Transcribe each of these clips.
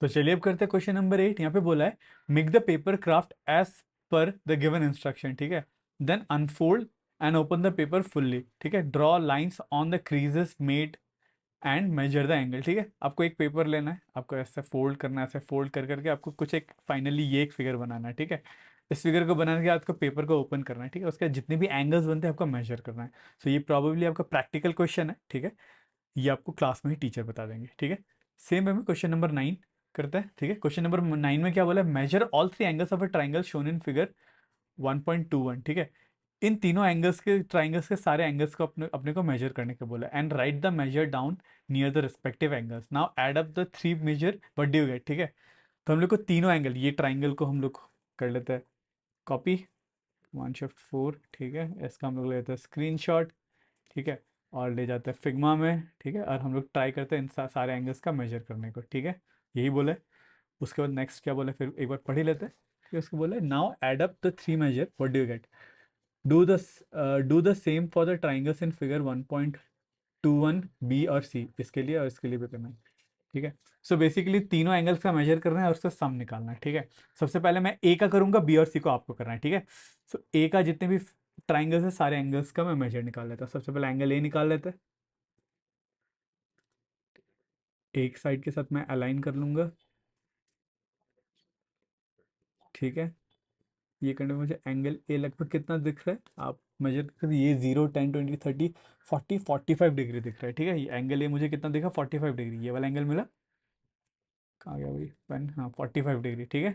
तो चलिए अब करते हैं क्वेश्चन नंबर 8। यहाँ पे बोला है make the paper craft as per the given instruction. ठीक है, then unfold and open the paper fully. ठीक है, draw lines on the creases made and measure the angle. ठीक है, आपको एक पेपर लेना है, आपको ऐसे फोल्ड करना है, ऐसे फोल्ड कर करके आपको कुछ एक फाइनली ये एक फिगर बनाना है। ठीक है, इस फिगर को बनाने के बाद आपको पेपर को ओपन करना है। ठीक है, उसके बाद जितने भी एंगल्स बनते हैं आपको मेजर करना है। सो ये प्रॉबेबली आपका प्रैक्टिकल क्वेश्चन है। ठीक है, ये आपको क्लास में ही टीचर बता देंगे। ठीक है, सेम है क्वेश्चन नंबर 9 करते हैं। ठीक है, क्वेश्चन नंबर 9 में क्या बोला है, measure all three angles of a triangle shown in figure 1.21। ठीक है, इन तीनों एंगल्स के ट्राइंगल्स के सारे एंगल्स को अपने अपने को मेजर करने को बोला and write the measure down near the respective angles. Now add up the three measure what do you get. ठीक है, तो हम लोग को तीनों एंगल, ये ट्राइंगल को हम लोग कर लेते हैं कॉपी, 1 शिफ्ट 4। ठीक है, इसका हम लोग ले लेते हैं स्क्रीनशॉट। ठीक है, और ले जाते हैं फिग्मा में। ठीक है, और हम लोग ट्राई करते हैं इन सारे एंगल्स का मेजर करने को। ठीक है, यही बोले। उसके बाद नेक्स्ट क्या बोले, फिर एक बार पढ़ ही लेते हैं। ठीक है, उसको बोले now add up the three measure what do you get. Do the same for the triangles in figure 1.21 B और सी, इसके लिए और इसके लिए भी करना है। ठीक है, सो बेसिकली तीनों एंगल्स का मेजर करना है और उसका सम निकालना है। ठीक है, सबसे पहले मैं ए का करूंगा, बी और सी को आपको करना है। ठीक है, सो ए का जितने भी ट्राइंगल्स है सारे एंगल्स का मैं मेजर निकाल लेता हूँ। सबसे पहले एंगल ए निकाल लेते हैं, एक साइड के साथ मैं अलाइन कर लूंगा। ठीक है, ये करने में मुझे एंगल ए लगभग कितना दिख रहा है, आप मेजर कर, ये 0 10 20 30 40 45 डिग्री दिख रहा है। ठीक है, ये एंगल ए मुझे कितना दिखा, 45 डिग्री। ये वाला एंगल मिला, कहाँ गया भाई पेन, हाँ 45 डिग्री। ठीक है,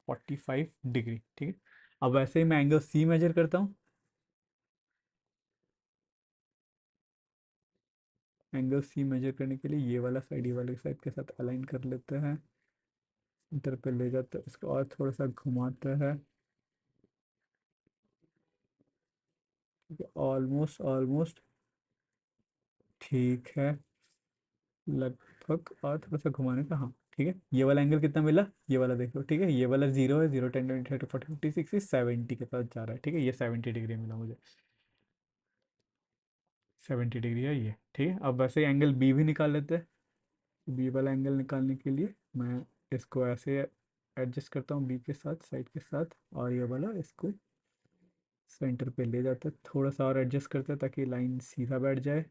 45 डिग्री। ठीक है, अब वैसे ही मैं एंगल सी मेजर करता हूँ। एंगल सी मेजर करने के लिए ये वाला साइड ये वाले साइड के साथ अलाइन कर लेते हैं, इधर पे ले जाते हैं, इसको और थोड़ा सा घुमाते हैं। ठीक है, ऑलमोस्ट ऑलमोस्ट ठीक है, लगभग और थोड़ा सा घुमाने का, हाँ ठीक है। ये वाला एंगल कितना मिला, ये वाला देख लो। ठीक है, ये वाला 0 है, 0 10 20 30 40 50 60 70 के साथ जा रहा है। ठीक है, ये 70 डिग्री मिला मुझे, 70 डिग्री है ये। ठीक है, अब वैसे एंगल बी भी निकाल लेते हैं। बी वाला एंगल निकालने के लिए मैं इसको ऐसे एडजस्ट करता हूँ बी के साथ, साइड के साथ, और ये वाला इसको सेंटर पे ले जाता है, थोड़ा सा और एडजस्ट करता है ताकि लाइन सीधा बैठ जाए।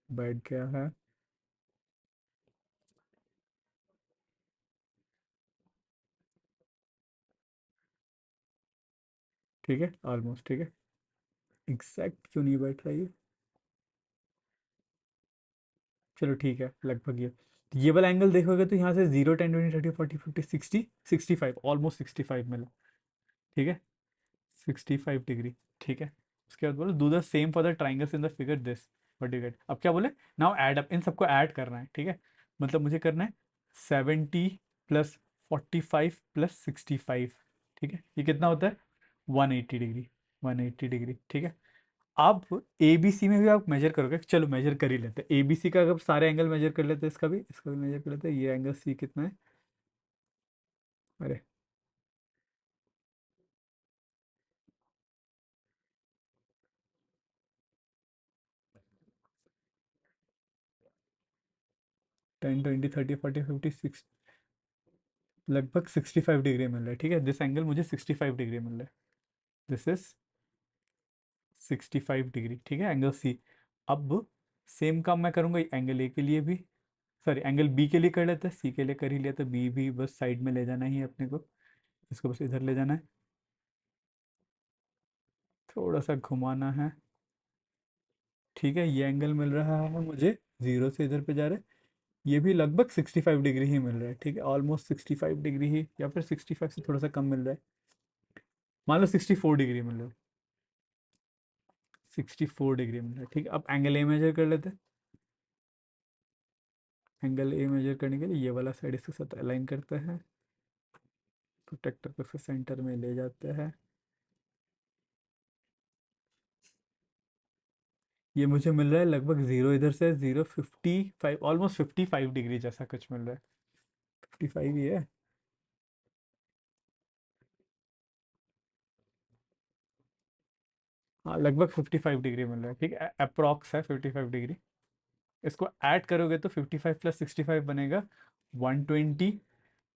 बैठ गया है। ठीक है, ऑलमोस्ट ठीक है। एग्जैक्ट क्यों नहीं बैठ रहा ये, चलो ठीक है, लगभग ये वाला एंगल देखोगे तो यहाँ से 0 10 20 30 40 50 60 65, ऑलमोस्ट 65 मिला। ठीक है, 65 डिग्री। ठीक है, उसके बाद बोलो do the same for the triangles in the figure this what you get. अब क्या बोले, नाउ ऐड अप, इन सबको ऐड करना है। ठीक है, मतलब मुझे करना है 70 प्लस 45 प्लस 65। ठीक है, ये कितना होता है, 180 डिग्री। 180 डिग्री। ठीक है, अब ए बी सी में भी आप मेजर करोगे, चलो मेजर कर ही लेते हैं। ए बी सी का अगर सारे एंगल मेजर कर लेते हैं, इसका भी मेजर कर लेते हैं। ये एंगल सी कितना है, अरे 10 20 30 40 50 60, लगभग 65 डिग्री मिल रहा है। ठीक है, दिस एंगल मुझे 65 डिग्री मिल रहा है, दिस इज 65 डिग्री। ठीक है, एंगल सी। अब सेम काम मैं करूँगा एंगल ए के लिए भी, सॉरी एंगल बी के लिए कर लेते हैं, सी के लिए कर ही लिया, तो बी भी बस साइड में ले जाना ही है अपने को, इसको बस इधर ले जाना है, थोड़ा सा घुमाना है। ठीक है, ये एंगल मिल रहा है मुझे, जीरो से इधर पे जा रहा है, ये भी लगभग 65 डिग्री ही मिल रहा है। ठीक है, ऑलमोस्ट 65 डिग्री ही, या फिर 65 से थोड़ा सा कम मिल रहा है, मान लो 64 डिग्री मिल रहा है। 64 डिग्री मिल रहा है। ठीक है, अब एंगल ए मेजर कर लेते हैं। एंगल ए मेजर करने के लिए ये वाला साइड इसके साथ अलाइन करते हैं, प्रोटेक्टर को फिर सेंटर में ले जाते हैं। ये मुझे मिल रहा है लगभग जीरो, इधर से 0 55, ऑलमोस्ट 55 डिग्री जैसा कुछ मिल रहा है, 55 ही है। हाँ, लगभग 55 डिग्री मिल रहा है। ठीक है, अप्रॉक्स है 55 डिग्री। इसको ऐड करोगे तो 55 प्लस 65 बनेगा 120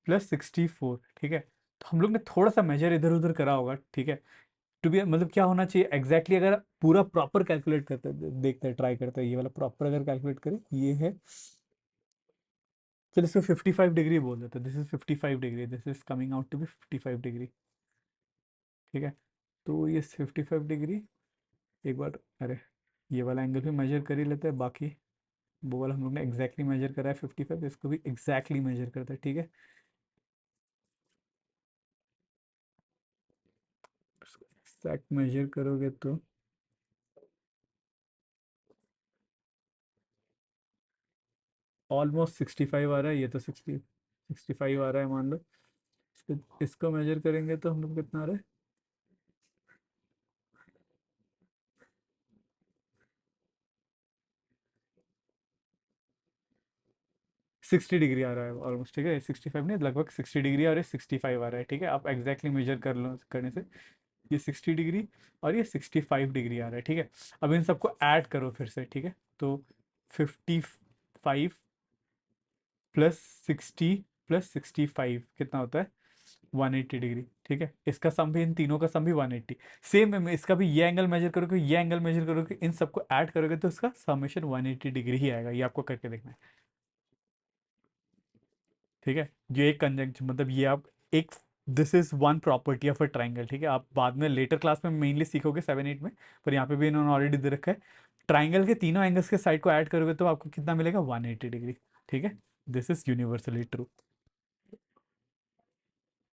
प्लस 64, ठीक है। तो हम लोग ने थोड़ा सा मेजर इधर उधर करा होगा, ठीक है। टू बी मतलब क्या होना चाहिए एग्जैक्टली अगर पूरा प्रॉपर कैलकुलेट करते हैं, देखते हैं, ट्राई करते हैं ये वाला प्रॉपर अगर कैलकुलेट करें, ये है, चलो इसको 55 डिग्री बोल देते हैं, this is 55 degree, this is coming out to be 55 degree, ठीक है। तो ये 55 डिग्री, एक बार अरे ये वाला एंगल भी मेजर कर ही लेते हैं, बाकी वो वाला हम लोग ने एग्जैक्टली मेजर करा है 55, इसको भी एग्जैक्टली मेजर करते हैं, ठीक है। एग्जैक्ट मेजर करोगे तो ऑलमोस्ट 65 आ रहा है, ये तो 65 आ रहा है मान लो। इसको मेजर करेंगे तो हम लोग कितना आ रहा है, 60 डिग्री आ रहा है ऑलमोस्ट, ठीक है। 65 नहीं, लगभग 60 डिग्री और ये 65 आ रहा है, ठीक है। आप एग्जैक्टली मेजर कर लो करने से ये 60 डिग्री और ये 65 डिग्री आ रहा है, ठीक है। अब इन सबको ऐड करो फिर से, ठीक है। तो 55 प्लस 60 प्लस 65 कितना होता है, 180 डिग्री, ठीक है। इसका सम भी, इन तीनों का सम भी 180। सेम है, इसका भी ये एंगल मेजर करोगे, ये एंगल मेजर करोगे, इन सबको ऐड करोगे तो इसका समेशन 180 डिग्री ही आएगा, ये आपको करके देखना है, ठीक है। ये एक कंजंक्शन मतलब ये आप एक, this is one property of a triangle, ठीक है। आप बाद में लेटर क्लास में मेनली सीखोगे 7 8 में, पर यहाँ पे भी इन्होंने ऑलरेडी दे रखा है। ट्राइंगल के तीनों एंगल्स के साइड को ऐड करोगे तो आपको कितना मिलेगा, 180 डिग्री, ठीक है। This is universally true.